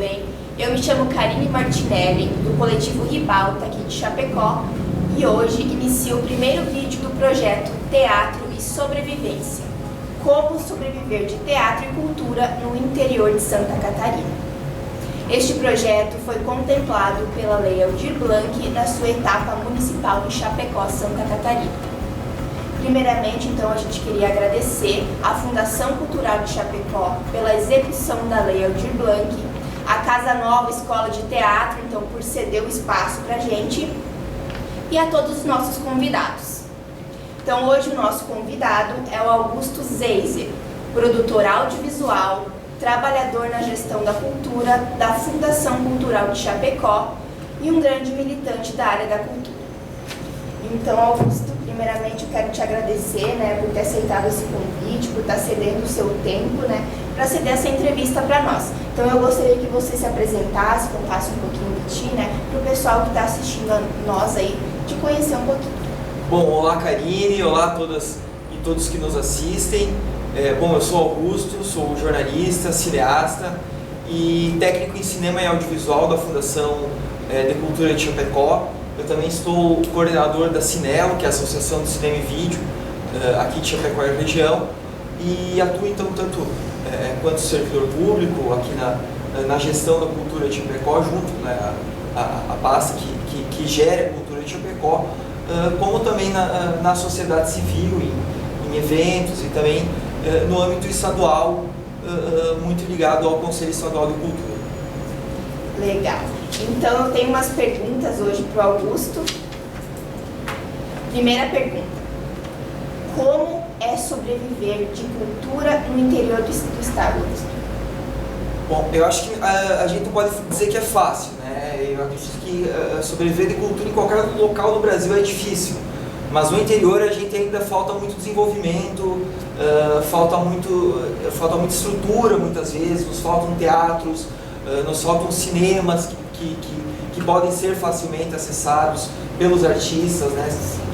bem? Eu me chamo Karine Martinelli, do coletivo Ribalta, aqui de Chapecó, e hoje inicio o primeiro vídeo do projeto Teatro e Sobrevivência. Como sobreviver de teatro e cultura no interior de Santa Catarina. Este projeto foi contemplado pela Lei Aldir Blanc na sua etapa municipal em Chapecó, Santa Catarina. Primeiramente, então, a gente queria agradecer à Fundação Cultural de Chapecó pela execução da Lei Aldir Blanc, a Casa Nova Escola de Teatro, então, por ceder o espaço para a gente, e a todos os nossos convidados. Então, hoje o nosso convidado é o Augusto Zeiser, produtor audiovisual, trabalhador na gestão da cultura da Fundação Cultural de Chapecó e um grande militante da área da cultura. Então, Augusto, primeiramente eu quero te agradecer, por ter aceitado esse convite, por estar cedendo o seu tempo, para ceder essa entrevista para nós. Então, eu gostaria que você se apresentasse, contasse um pouquinho de ti, para o pessoal que está assistindo a nós aí, te conhecer um pouquinho. Bom, olá Karine, olá a todas e todos que nos assistem. Eu sou Augusto, sou jornalista, cineasta e técnico em cinema e audiovisual da Fundação de Cultura de Chapecó. Eu também estou coordenador da Cinelo, que é a Associação de Cinema e Vídeo aqui de Chapecó e região, e atuo então tanto quanto servidor público aqui na gestão da cultura de Chapecó, junto a pasta que gera a cultura de Chapecó, como também na sociedade civil, em eventos e também no âmbito estadual, muito ligado ao Conselho Estadual de Cultura. Legal. Então eu tenho umas perguntas hoje para o Augusto. Primeira pergunta: como é sobreviver de cultura no interior do estado? Bom, eu acho que a gente não pode dizer que é fácil, Eu acredito que sobreviver de cultura em qualquer local do Brasil é difícil, mas no interior a gente ainda falta muito desenvolvimento, falta muita estrutura muitas vezes, nos faltam teatros, nos faltam cinemas que podem ser facilmente acessados pelos artistas,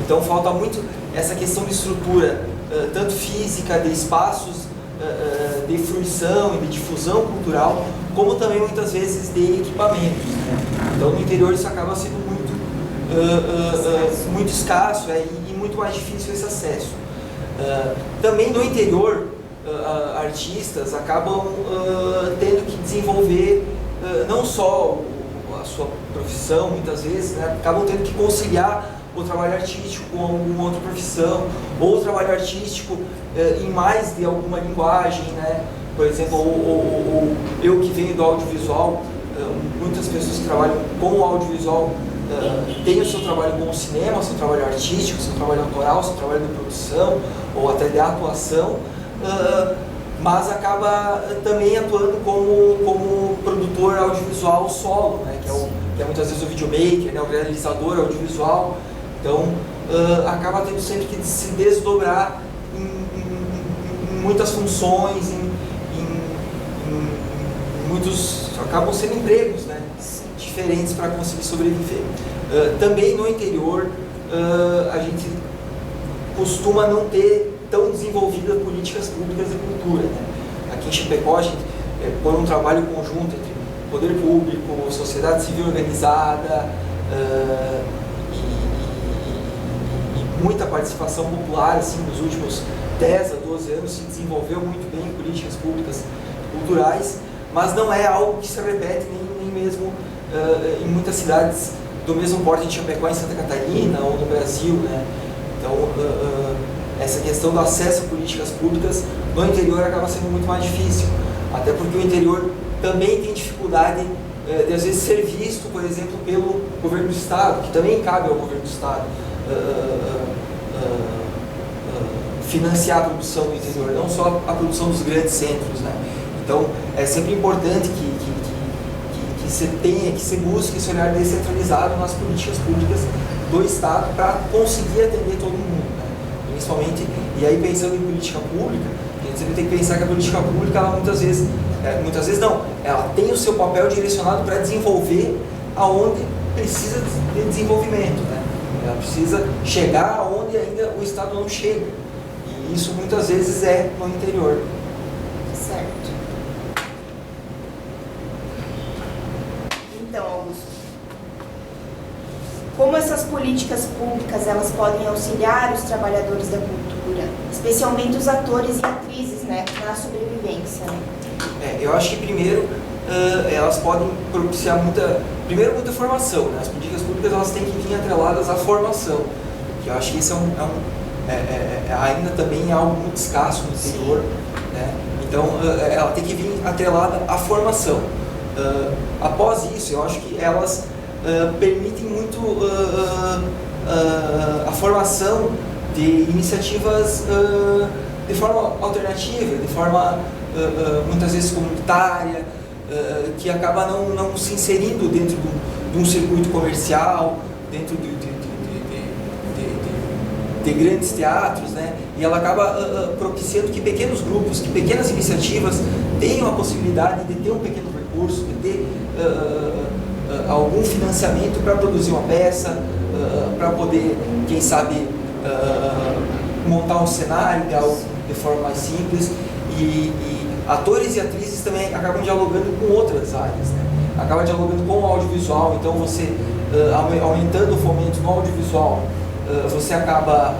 Então falta muito essa questão de estrutura, tanto física, de espaços de fruição e de difusão cultural, como também muitas vezes de equipamentos, Então no interior isso acaba sendo muito escasso e muito mais difícil esse acesso. Também no interior, artistas acabam tendo que desenvolver não só a sua profissão, muitas vezes, acabam tendo que conciliar o trabalho artístico com alguma outra profissão, ou o trabalho artístico em mais de alguma linguagem, Por exemplo, eu que venho do audiovisual, muitas pessoas que trabalham com o audiovisual têm o seu trabalho com o cinema, o seu trabalho artístico, o seu trabalho autoral, o seu trabalho de produção, ou até de atuação, mas acaba também atuando como produtor audiovisual solo, que é muitas vezes o videomaker, o realizador audiovisual. Então, acaba tendo sempre que se desdobrar em muitas funções, em muitos, acabam sendo empregos, diferentes para conseguir sobreviver. Também no interior, a gente costuma não ter tão desenvolvidas políticas públicas de cultura. Aqui em Chapecó, a gente por um trabalho conjunto entre poder público, sociedade civil organizada, e muita participação popular, nos últimos 10 a 12 anos se desenvolveu muito bem políticas públicas culturais, mas não é algo que se repete nem mesmo em muitas cidades do mesmo porte de Chapecó, em Santa Catarina ou no Brasil, Então, essa questão do acesso a políticas públicas no interior acaba sendo muito mais difícil, até porque o interior também tem dificuldade de às vezes ser visto, por exemplo, pelo governo do estado, que também cabe ao governo do estado financiar a produção do interior, não só a produção dos grandes centros, Então é sempre importante que se busque esse olhar descentralizado nas políticas públicas do estado para conseguir atender todo mundo, Principalmente, e aí pensando em política pública, a gente sempre tem que pensar que a política pública, ela muitas vezes não, ela tem o seu papel direcionado para desenvolver aonde precisa de desenvolvimento, Ela precisa chegar aonde ainda o Estado não chega, e isso muitas vezes é no interior. Certo. Augusto. Como essas políticas públicas elas podem auxiliar os trabalhadores da cultura, especialmente os atores e atrizes, né, na sobrevivência? Né? Eu acho que primeiro elas podem propiciar muita formação, né? As políticas públicas elas têm que vir atreladas à formação, que eu acho que isso ainda também é algo muito escasso no interior, né? Então ela tem que vir atrelada à formação. Após isso, eu acho que elas permitem muito a formação de iniciativas de forma alternativa, de forma muitas vezes comunitária, que acaba não se inserindo dentro de um circuito comercial, dentro de grandes teatros, né? E ela acaba propiciando que pequenos grupos, que pequenas iniciativas tenham a possibilidade de ter um pequeno recurso, de ter algum financiamento para produzir uma peça, para poder, quem sabe, montar um cenário de forma mais simples. E atores e atrizes também acabam dialogando com outras áreas, né? Acaba dialogando com o audiovisual, então você, aumentando o fomento no audiovisual, você acaba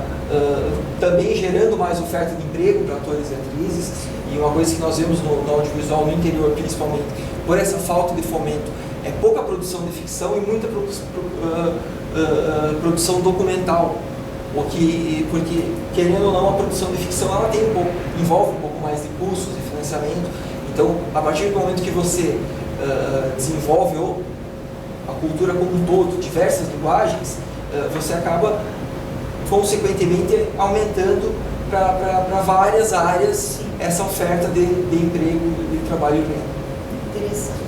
também gerando mais oferta de emprego para atores e atrizes. E uma coisa que nós vemos no audiovisual, no interior principalmente, por essa falta de fomento, é pouca produção de ficção e muita produção documental. Porque, querendo ou não, a produção de ficção ela envolve um pouco mais de custos, de financiamento. Então, a partir do momento que você desenvolve a cultura como um todo, diversas linguagens, você acaba, consequentemente, aumentando para várias áreas essa oferta de emprego, de trabalho e renda. Interessante.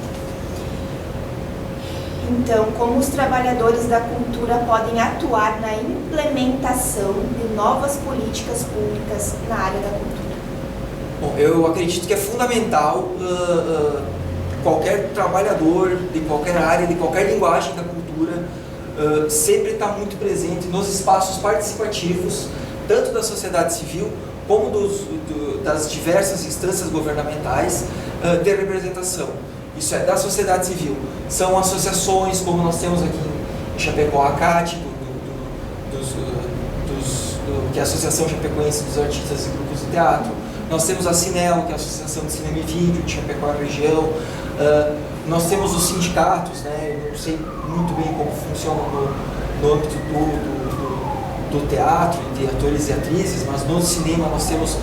Então, como os trabalhadores da cultura podem atuar na implementação de novas políticas públicas na área da cultura? Bom, eu acredito que é fundamental qualquer trabalhador de qualquer área, de qualquer linguagem da cultura, sempre estar muito presente nos espaços participativos, tanto da sociedade civil como das diversas instâncias governamentais de representação. Isso é da sociedade civil. São associações, como nós temos aqui em Chapecó, a CAT, que é a Associação Chapecoense dos Artistas e Grupos de Teatro. Nós temos a Cinelo, que é a Associação de Cinema e Vídeo de Chapecó e região. Nós temos os sindicatos, né? Eu não sei muito bem como funciona no âmbito do teatro, de atores e atrizes, mas no cinema nós temos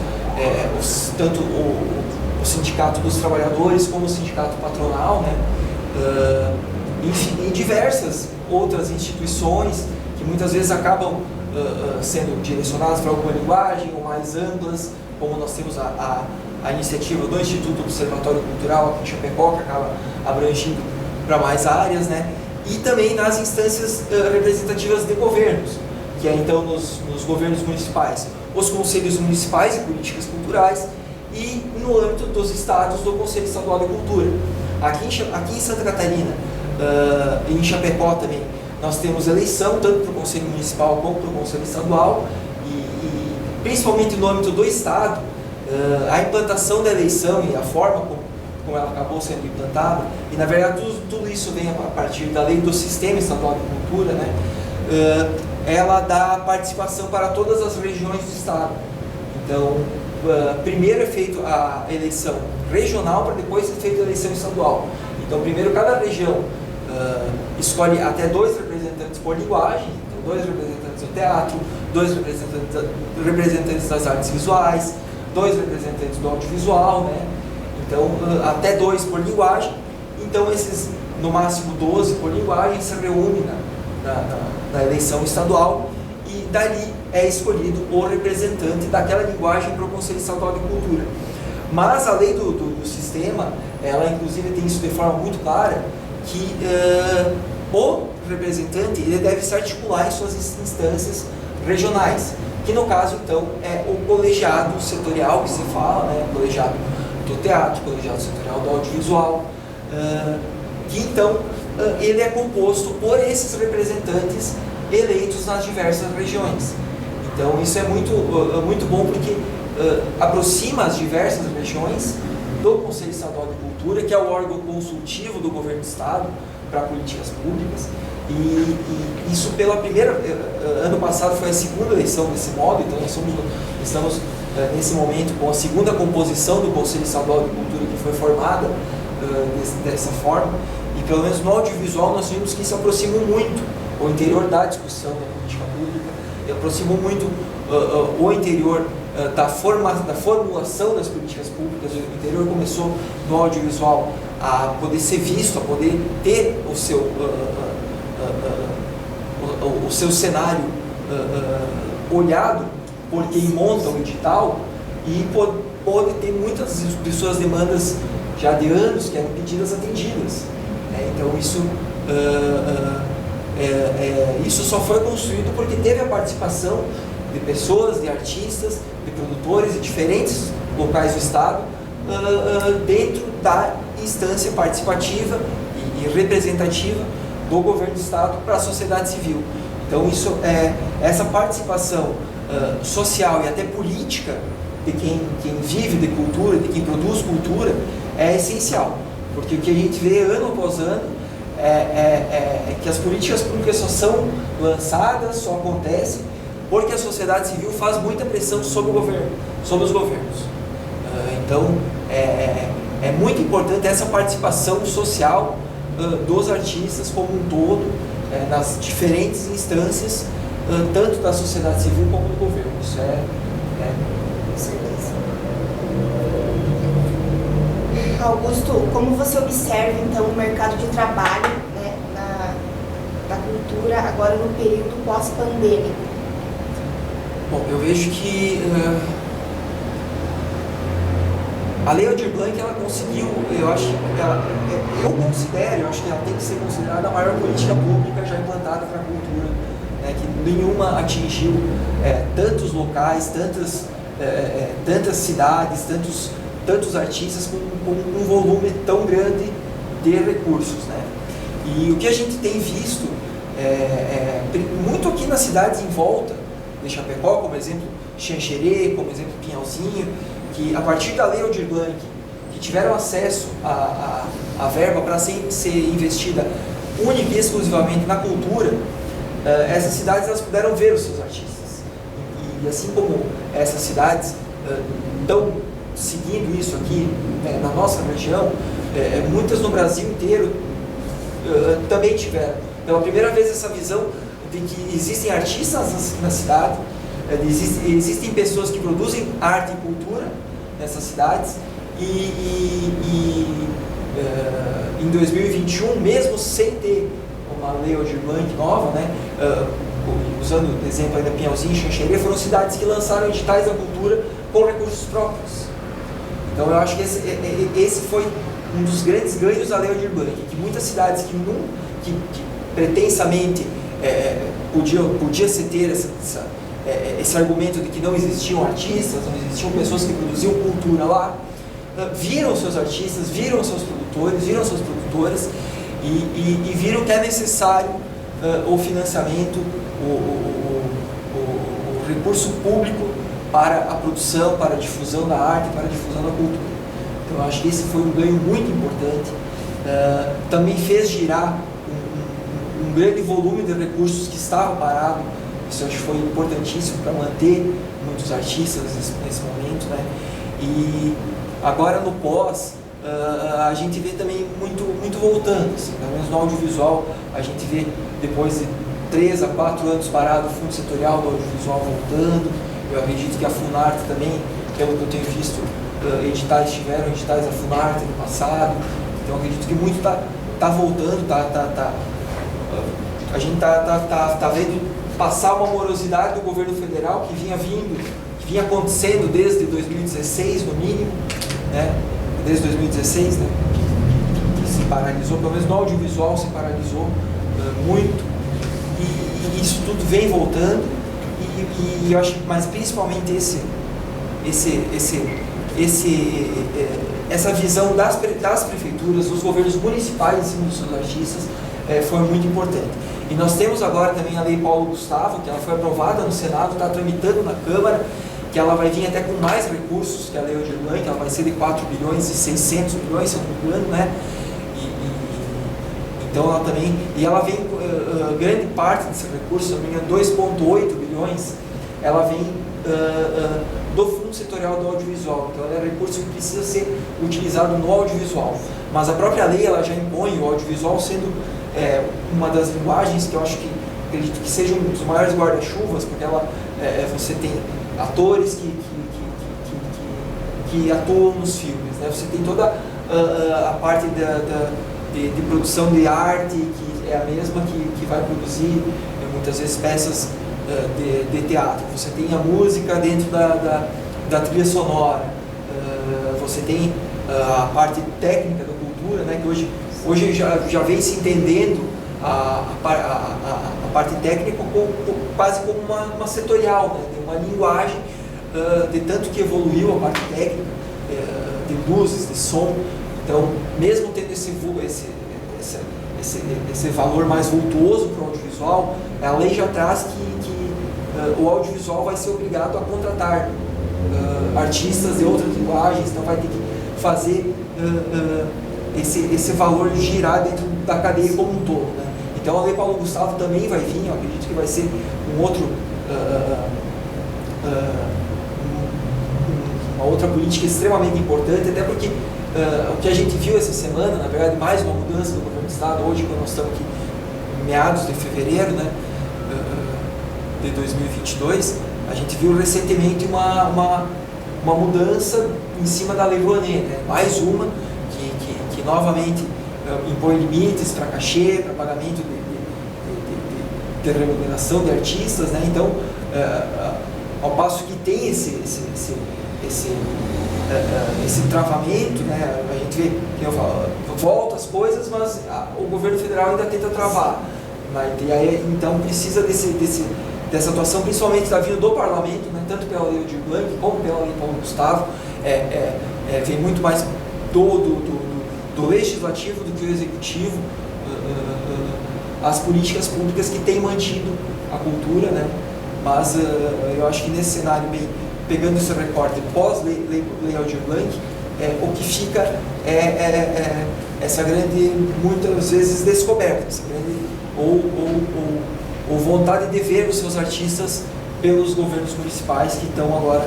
tanto o sindicato dos trabalhadores como o sindicato patronal, né? Enfim, e diversas outras instituições que muitas vezes acabam sendo direcionadas para alguma linguagem ou mais amplas, como nós temos a iniciativa do Instituto Observatório Cultural aqui em Chapecó, que acaba abrangindo para mais áreas, né? E também nas instâncias representativas de governos, que é então nos governos municipais, os conselhos municipais e políticas culturais, e no âmbito dos estados do Conselho Estadual de Cultura. Aqui em Santa Catarina e em Chapecó também, nós temos eleição tanto para o Conselho Municipal como para o Conselho Estadual, e principalmente no âmbito do estado, a implantação da eleição e a forma como ela acabou sendo implantada, e na verdade tudo isso vem a partir da lei do Sistema Estadual de Cultura, né? Ela dá participação para todas as regiões do estado. Então, primeiro é feita a eleição regional, para depois ser feita a eleição estadual. Então, primeiro cada região escolhe até 2 representantes por linguagem, então 2 representantes do teatro, 2 representantes das artes visuais, 2 representantes do audiovisual, né? Então, até 2 por linguagem. Então, esses, no máximo 12 por linguagem, se reúnem na eleição estadual, e dali é escolhido o representante daquela linguagem para o Conselho Estadual de Cultura. Mas a lei do sistema, ela inclusive tem isso de forma muito clara, que o representante ele deve se articular em suas instâncias regionais, que no caso então é o colegiado setorial que se fala, né? O colegiado do teatro, o colegiado setorial do audiovisual, que então ele é composto por esses representantes eleitos nas diversas regiões. Então isso é muito bom, porque aproxima as diversas regiões do Conselho Estadual de Cultura, que é o órgão consultivo do governo do Estado para políticas públicas. E isso pela primeira... ano passado foi a segunda eleição desse modo, então nós estamos nesse momento com a segunda composição do Conselho Estadual de Cultura que foi formada dessa forma. E pelo menos no audiovisual nós vimos que isso aproximou muito o interior da discussão da política pública, e aproximou muito o interior da formulação das políticas públicas. O interior começou no audiovisual a poder ser visto, a poder ter o seu cenário olhado por quem monta o edital e pode ter muitas de suas demandas já de anos que eram pedidas atendidas. Então isso só foi construído porque teve a participação de pessoas, de artistas, de produtores de diferentes locais do Estado dentro da instância participativa e representativa do governo do Estado para a sociedade civil. Então essa participação social e até política de quem vive de cultura, de quem produz cultura, é essencial, porque o que a gente vê ano após ano é que as políticas públicas só são lançadas, só acontecem porque a sociedade civil faz muita pressão sobre o governo, sobre os governos. Então é muito importante essa participação social dos artistas como um todo, nas diferentes instâncias, tanto da sociedade civil como do governo. Isso Com certeza. Augusto, como você observa então o mercado de trabalho, né, da cultura agora no período pós-pandêmico? Bom, eu vejo que a Lei Aldir Blanc, ela conseguiu, eu acho que ela tem que ser considerada a maior política pública já implantada para a cultura, né, que nenhuma atingiu tantos locais, tantas cidades, tantos artistas com um volume tão grande de recursos, né? E o que a gente tem visto, muito aqui nas cidades em volta de Chapecó, como exemplo Xanxerê, como exemplo Pinhalzinho, que a partir da Lei Aldir Blanc, que tiveram acesso à verba para ser investida única e exclusivamente na cultura, essas cidades elas puderam ver os seus artistas. E assim como essas cidades estão seguindo isso aqui na nossa região, muitas no Brasil inteiro também tiveram pela primeira vez essa visão de que existem artistas na cidade, existem pessoas que produzem arte e cultura nessas cidades, e em 2021, mesmo sem ter uma Lei Aldir Blanc nova, né, usando o exemplo aí da Pinhalzinho e Xanxerê, foram cidades que lançaram editais da cultura com recursos próprios. Então eu acho que esse foi um dos grandes ganhos da Lei Aldir Blanc, que muitas cidades que pretensamente podia se ter esse argumento de que não existiam artistas, não existiam pessoas que produziam cultura lá, viram seus artistas, viram seus produtores, viram suas produtoras e viram que é necessário o financiamento, o recurso público para a produção, para a difusão da arte, para a difusão da cultura. Então eu acho que esse foi um ganho muito importante. Também fez girar um grande volume de recursos que estava parado. Isso eu acho que foi importantíssimo para manter muitos artistas nesse momento, né? E agora no pós, a gente vê também muito voltando, assim, pelo menos no audiovisual, a gente vê depois de 3 a 4 anos parado o fundo setorial do audiovisual voltando. Eu acredito que a Funarte também, pelo que eu tenho visto, tiveram editais da Funarte no passado, então eu acredito que muito está voltando, a gente está vendo passar uma morosidade do governo federal que vinha acontecendo desde 2016, no mínimo, né? Desde 2016, né? Que se paralisou, pelo menos no audiovisual se paralisou muito, e isso tudo vem voltando, e eu acho que, mas principalmente essa visão das prefeituras, dos governos municipais em cima dos seus artistas foi muito importante. E nós temos agora também a Lei Paulo Gustavo, que ela foi aprovada no Senado, está tramitando na Câmara, que ela vai vir até com mais recursos que a Lei Aldir Blanc, ela vai ser de 4 bilhões e 600 milhões, se eu não me engano, né? Então ela também, e ela vem, grande parte desse recurso, se eu não me engano, 2,8 bilhões, ela vem do Fundo Setorial do Audiovisual. Então é um recurso que precisa ser utilizado no audiovisual. Mas a própria lei, ela já impõe o audiovisual sendo uma das linguagens que eu acho que, acredito que seja um dos maiores guarda-chuvas, porque ela, você tem atores que atuam nos filmes, né? Você tem toda a parte de produção de arte, que é a mesma que vai produzir muitas vezes peças de teatro. Você tem a música dentro da trilha sonora, você tem a parte técnica da cultura, né? Que hoje já vem se entendendo a parte técnica quase como uma setorial, né? Tem uma linguagem, de tanto que evoluiu a parte técnica, de luzes, de som. Então, mesmo tendo esse valor mais vultuoso para o audiovisual, a lei já traz que o audiovisual vai ser obrigado a contratar artistas de outras linguagens, então vai ter que fazer esse valor girar dentro da cadeia como um todo, né? Então a Lei Paulo Gustavo também vai vir, eu acredito que vai ser uma outra política extremamente importante, até porque o que a gente viu essa semana, na verdade, mais uma mudança do governo do Estado, hoje, quando nós estamos aqui em meados de fevereiro, né, de 2022, a gente viu recentemente uma mudança em cima da Lei Rouanet, né, mais uma que novamente impõe limites para cachê, para pagamento de remuneração de artistas, né? Então, ao passo que tem esse travamento, né? A gente vê, que eu falo, volta as coisas, mas o governo federal ainda tenta travar. E aí, então precisa dessa atuação, principalmente da vinda do parlamento, né? Tanto pela Lei Aldir Blanc como pela Lei Paulo Gustavo, vem muito mais do legislativo do que o executivo, as políticas públicas que têm mantido a cultura, né? Mas eu acho que nesse cenário, bem, pegando esse recorte pós-Lei Aldir Blanc, o que fica essa grande, muitas vezes, descoberta, essa grande, ou vontade de ver os seus artistas pelos governos municipais que estão agora,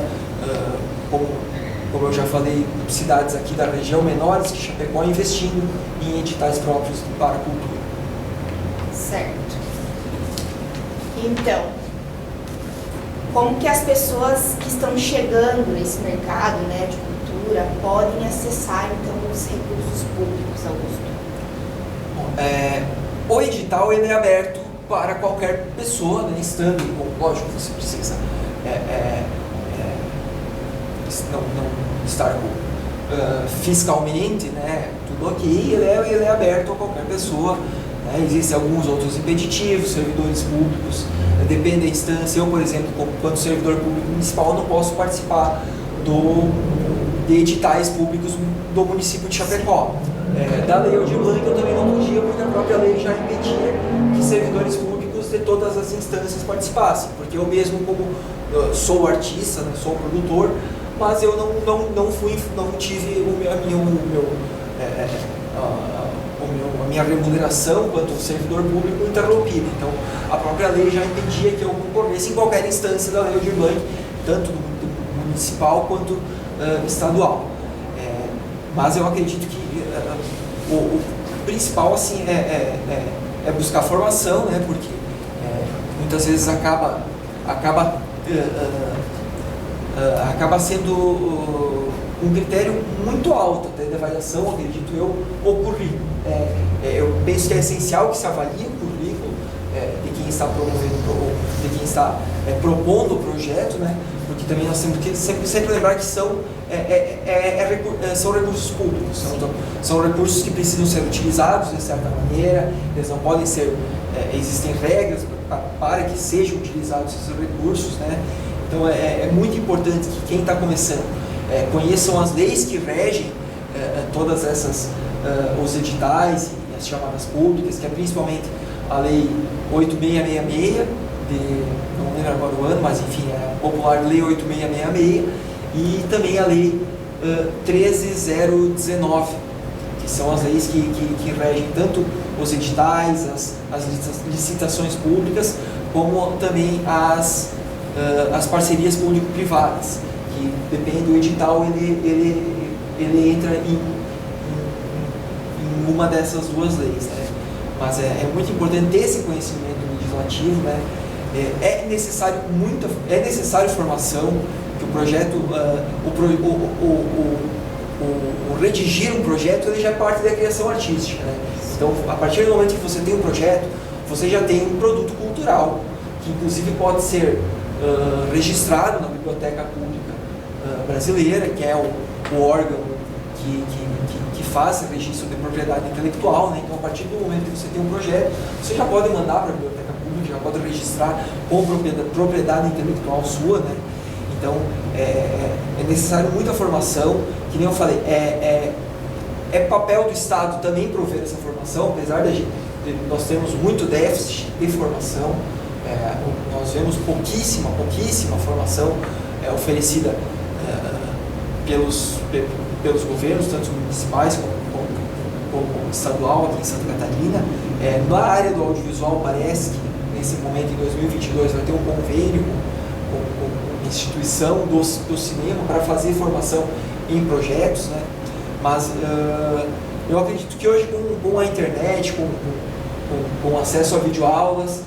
como eu já falei, cidades aqui da região menores que Chapecó, investindo em editais próprios para a cultura. Certo. Então, como que as pessoas que estão chegando nesse mercado, né, de cultura podem acessar, então, os recursos públicos, Augusto? Bom, o edital ele é aberto para qualquer pessoa, né, estando, lógico, você precisa não estar fiscalmente, né, tudo ok, ele é aberto a qualquer pessoa, né? Existem alguns outros impeditivos, servidores públicos, depende da instância. Eu, por exemplo, quanto servidor público municipal, não posso participar de editais públicos do município de Chapecó. Da Lei Aldir Blanc eu também não podia, porque a própria lei já impedia que servidores públicos de todas as instâncias participassem, porque eu mesmo, como sou artista, né, sou produtor, mas eu não tive a minha remuneração quanto servidor público interrompida. Então, a própria lei já impedia que eu concorresse em qualquer instância da Lei Aldir Blanc, tanto do municipal quanto estadual. Mas eu acredito que o principal, assim, é buscar formação, né? Porque muitas vezes acaba sendo um critério muito alto até de avaliação, acredito eu, o currículo. Eu penso que é essencial que se avalie o currículo de quem está promovendo, de quem está propondo o projeto, né? Porque também nós temos que sempre lembrar que são recursos públicos, são recursos que precisam ser utilizados de certa maneira, eles não podem ser, existem regras para que sejam utilizados esses recursos, né? Então é muito importante que quem está começando conheçam as leis que regem todas essas, os editais e as chamadas públicas, que é principalmente a Lei 8666 não lembro agora o ano, mas enfim, é a popular Lei 8666 e também a Lei 13019, que são as leis que regem tanto os editais, as licitações públicas, como também as parcerias público-privadas, que depende do edital, ele entra em uma dessas duas leis, né? Mas é muito importante ter esse conhecimento legislativo, né? É necessário formação, que o projeto, o redigir um projeto, ele já é parte da criação artística, né? Então, a partir do momento que você tem um projeto, você já tem um produto cultural, que inclusive pode ser registrado na Biblioteca Pública Brasileira, que é o órgão que faz o registro de propriedade intelectual, né? Então, a partir do momento que você tem um projeto, você já pode mandar para a Biblioteca Pública, já pode registrar com propriedade intelectual sua, né? Então, é necessário muita formação, que nem eu falei, é papel do Estado também prover essa formação, apesar de nós termos muito déficit de formação, nós vemos pouquíssima formação oferecida pelos governos, tanto municipais como estadual aqui em Santa Catarina. Na área do audiovisual, parece que nesse momento, em 2022, vai ter um convênio com a instituição do cinema para fazer formação em projetos, né? Mas eu acredito que hoje com a internet, com acesso a videoaulas,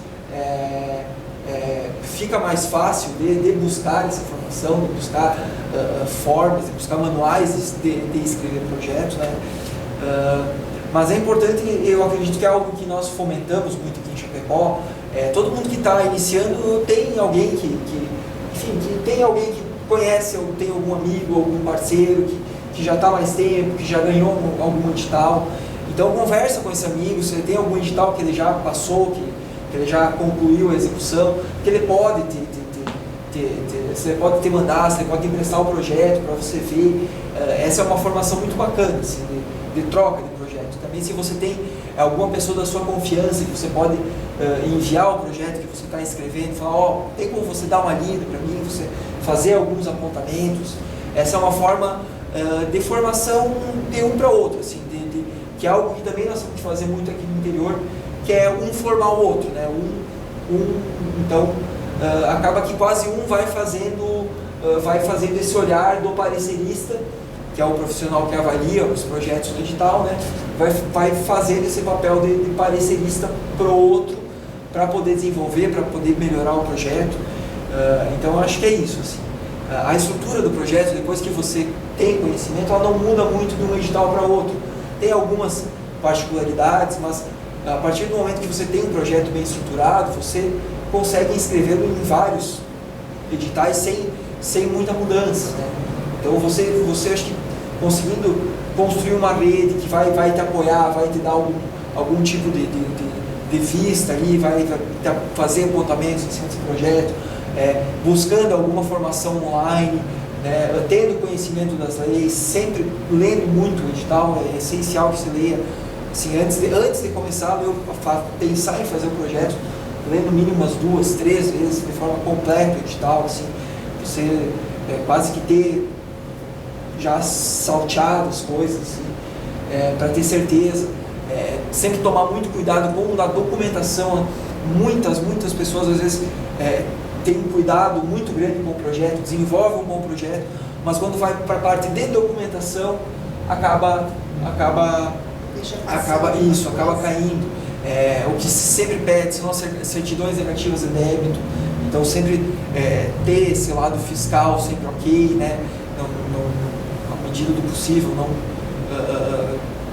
fica mais fácil de buscar essa formação, de buscar formas, de buscar manuais de escrever projetos, né? Mas é importante, eu acredito que é algo que nós fomentamos muito aqui em Chapecó. Todo mundo que está iniciando tem alguém que tem alguém que conhece, ou tem algum amigo, algum parceiro que já está mais tempo, que já ganhou algum edital. Então conversa com esse amigo, se ele tem algum edital que ele já passou, que ele já concluiu a execução, que ele pode você pode te mandar, você pode emprestar o projeto para você ver. Essa é uma formação muito bacana, assim, de troca de projeto. Também, se você tem alguma pessoa da sua confiança que você pode enviar o projeto que você está escrevendo, falar, tem como você dar uma lida para mim, você fazer alguns apontamentos. Essa é uma forma de formação de um para outro, assim, que é algo que também nós temos que fazer muito aqui no interior, que é um formar o outro, né? Então, acaba que quase um vai fazendo esse olhar do parecerista, que é o profissional que avalia os projetos do edital, né? Vai fazendo esse papel de parecerista para o outro, para poder desenvolver, para poder melhorar o projeto. Então, eu acho que é isso, assim. A estrutura do projeto, depois que você tem conhecimento, ela não muda muito de um edital para outro. Tem algumas particularidades, mas a partir do momento que você tem um projeto bem estruturado, você consegue inscrevê-lo em vários editais sem muita mudança, né? Então você acho que conseguindo construir uma rede que vai te apoiar, vai te dar algum tipo de vista ali, vai fazer apontamentos em cima desse projeto, buscando alguma formação online, né, tendo conhecimento das leis, sempre lendo muito o edital. É essencial que se leia, assim, antes de começar a pensar em fazer o projeto, lendo no mínimo umas 2, 3 vezes de forma completa o edital, assim, você quase que ter já salteado as coisas, assim, para ter certeza. Sempre tomar muito cuidado com a documentação. Muitas pessoas às vezes têm um cuidado muito grande com o projeto, desenvolvem um bom projeto, mas quando vai para a parte de documentação, acaba caindo. O que se sempre pede são as certidões negativas de débito. Então sempre ter esse lado fiscal sempre ok, né? Na medida do possível, não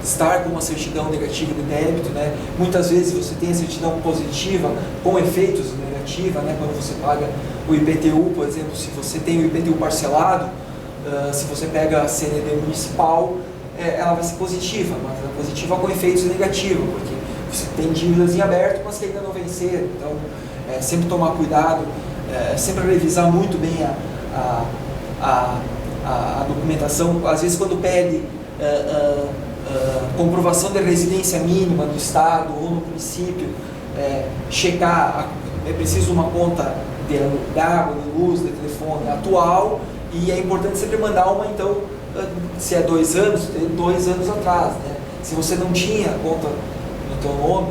estar com uma certidão negativa de débito, né? Muitas vezes você tem a certidão positiva com efeitos negativa, né? Quando você paga o IPTU, por exemplo, se você tem o IPTU parcelado, se você pega a CND municipal, ela vai ser positiva, mas ela é positiva com efeitos negativos, porque você tem dívidas em aberto, mas que ainda não venceram. Então, sempre tomar cuidado, sempre revisar muito bem a documentação. Às vezes, quando pede comprovação de residência mínima no estado ou no município, checar é preciso uma conta de água, de luz, de telefone atual, e é importante sempre mandar uma, então, se é 2 anos, 2 anos atrás, né? Se você não tinha conta no teu nome,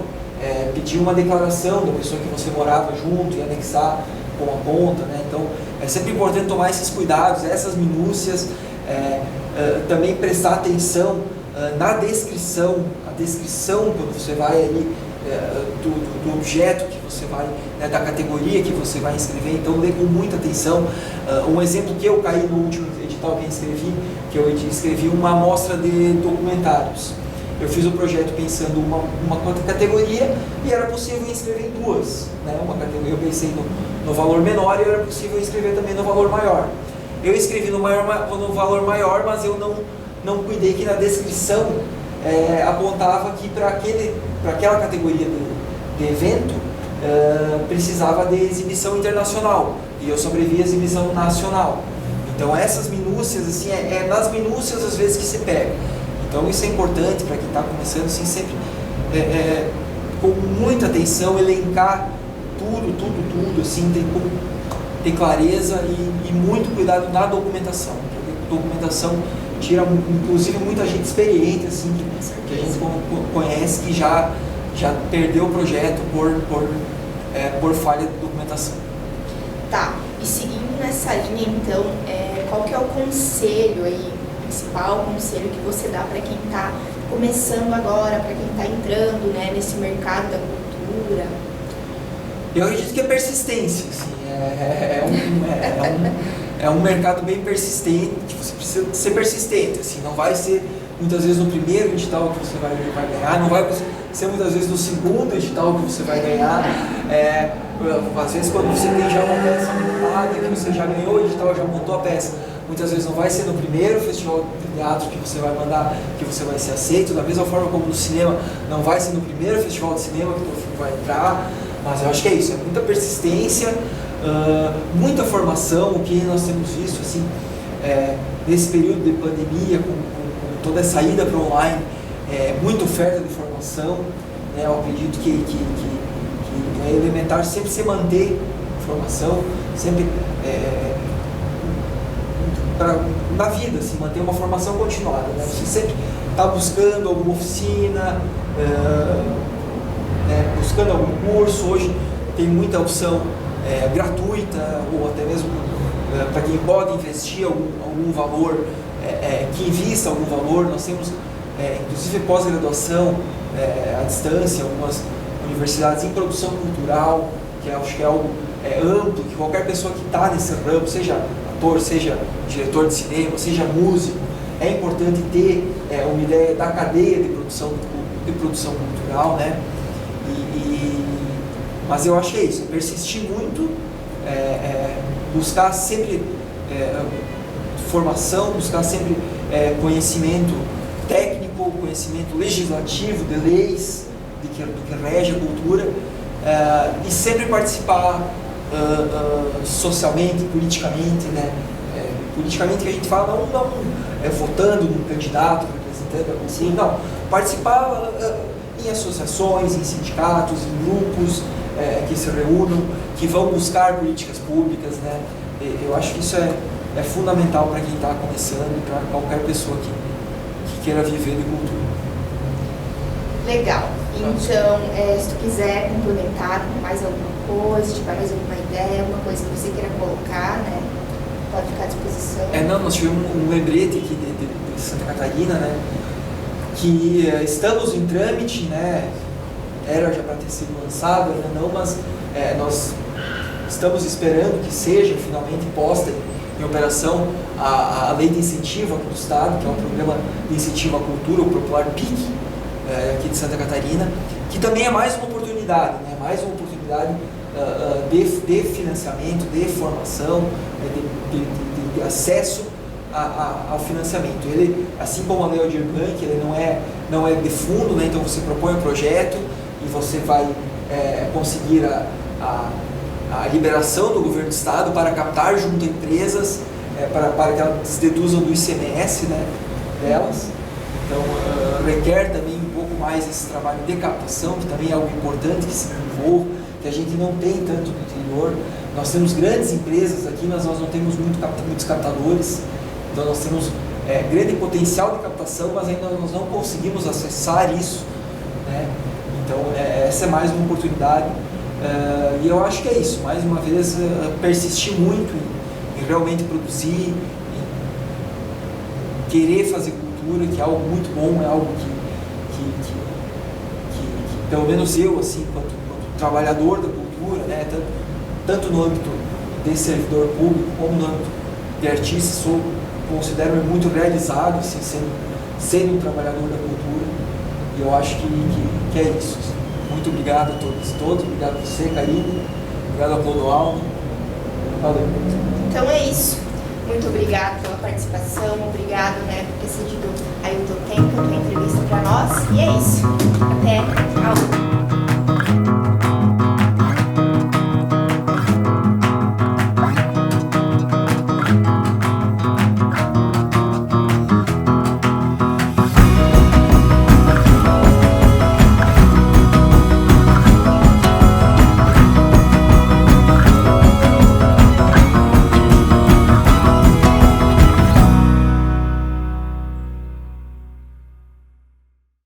pedir uma declaração da pessoa que você morava junto e anexar com a conta, né? Então, é sempre importante tomar esses cuidados, essas minúcias, também prestar atenção na descrição, quando você vai ali do objeto que você vai, né, da categoria que você vai inscrever, então lê com muita atenção. Um exemplo que eu caí no último edital que eu escrevi uma amostra de documentários. Eu fiz o projeto pensando uma categoria e era possível inscrever em 2, né? Uma categoria eu pensei no valor menor e era possível inscrever também no valor maior. Eu escrevi no valor maior, mas eu não cuidei que na descrição apontava que para aquela categoria de evento precisava de exibição internacional e eu sobrevi a exibição nacional. Então essas minúcias, assim, nas minúcias às vezes que se pega. Então isso é importante para quem está começando, assim, sempre com muita atenção, elencar tudo, assim, ter clareza e muito cuidado na documentação. Porque a documentação tira, inclusive, muita gente experiente, assim, que a gente conhece, que já perdeu o projeto por falha de documentação. Tá, e seguindo nessa linha, então, qual que é o conselho aí, principal conselho que você dá para quem está começando agora, para quem está entrando, né, nesse mercado da cultura? Eu acredito que é persistência, assim, é um mercado bem persistente, você precisa ser persistente, assim, não vai ser muitas vezes no primeiro edital que você vai ganhar, não vai ser muitas vezes no segundo edital que você vai ganhar, às vezes quando você tem já uma peça montada, que você já ganhou o edital, já montou a peça, muitas vezes não vai ser no primeiro festival de teatro que você vai mandar, que você vai ser aceito, da mesma forma como no cinema, não vai ser no primeiro festival de cinema que o filme vai entrar, mas eu acho que é isso, é muita persistência, muita formação, o que nós temos visto, assim, nesse período de pandemia, com toda essa ida para o online, muita oferta de formação, né? Eu acredito que é elementar sempre se manter formação, sempre na vida, assim, manter uma formação continuada, né? Você sempre está buscando alguma oficina, buscando algum curso. Hoje tem muita opção gratuita, ou até mesmo para quem pode investir algum valor, que invista algum valor. Nós temos inclusive pós-graduação à distância, algumas universidades em produção cultural, que acho que é algo amplo, que qualquer pessoa que está nesse ramo, seja ator, seja diretor de cinema, seja músico, é importante ter uma ideia da cadeia de produção cultural, né? Mas eu acho que é isso, persistir muito, buscar sempre formação, buscar sempre conhecimento técnico, conhecimento legislativo, de leis, do que rege a cultura, e sempre participar socialmente, politicamente, né? Politicamente que a gente fala, não votando num candidato, representando, assim, não, participar em associações, em sindicatos, em grupos que se reúnam, que vão buscar políticas públicas, né? Eu acho que isso é fundamental para quem está começando e para qualquer pessoa que queira viver de cultura. Legal. Então, se tu quiser complementar com mais alguma coisa, se tiver mais alguma ideia, alguma coisa que você queira colocar, né, pode ficar à disposição. Nós tivemos um lembrete aqui de Santa Catarina, né, que estamos em trâmite, né, era já para ter sido lançado, ainda não, mas nós estamos esperando que seja finalmente posta em operação a lei de incentivo aqui do Estado, que é um programa de incentivo à cultura, o popular PIC, aqui de Santa Catarina, que também é mais uma oportunidade, né? Mais uma oportunidade de financiamento, de formação, de acesso ao financiamento. Ele, assim como a Lei Aldir Blanc, ele não é de fundo, né? Então você propõe um projeto e você vai conseguir a liberação do governo do Estado para captar junto a empresas, para que elas deduzam do ICMS, né, delas. Então, requer também um pouco mais esse trabalho de captação, que também é algo importante que se que a gente não tem tanto no interior. Nós temos grandes empresas aqui, mas nós não temos muitos captadores, então nós temos grande potencial de captação, mas ainda nós não conseguimos acessar isso, né? Então essa é mais uma oportunidade, e eu acho que é isso, mais uma vez persistir muito em realmente produzir, em querer fazer cultura, que é algo muito bom, é algo que pelo menos eu, assim, quanto trabalhador da cultura, né, tanto no âmbito de servidor público como no âmbito de artista, considero-me muito realizado, assim, sendo um trabalhador da cultura, e eu acho que é isso. Muito obrigado a todos, obrigado a você, Karine, obrigado a Clodoaldo. Valeu. Então é isso. Muito obrigado pela participação, obrigado, né, por ter cedido aí o teu tempo, a tua entrevista para nós, e é isso.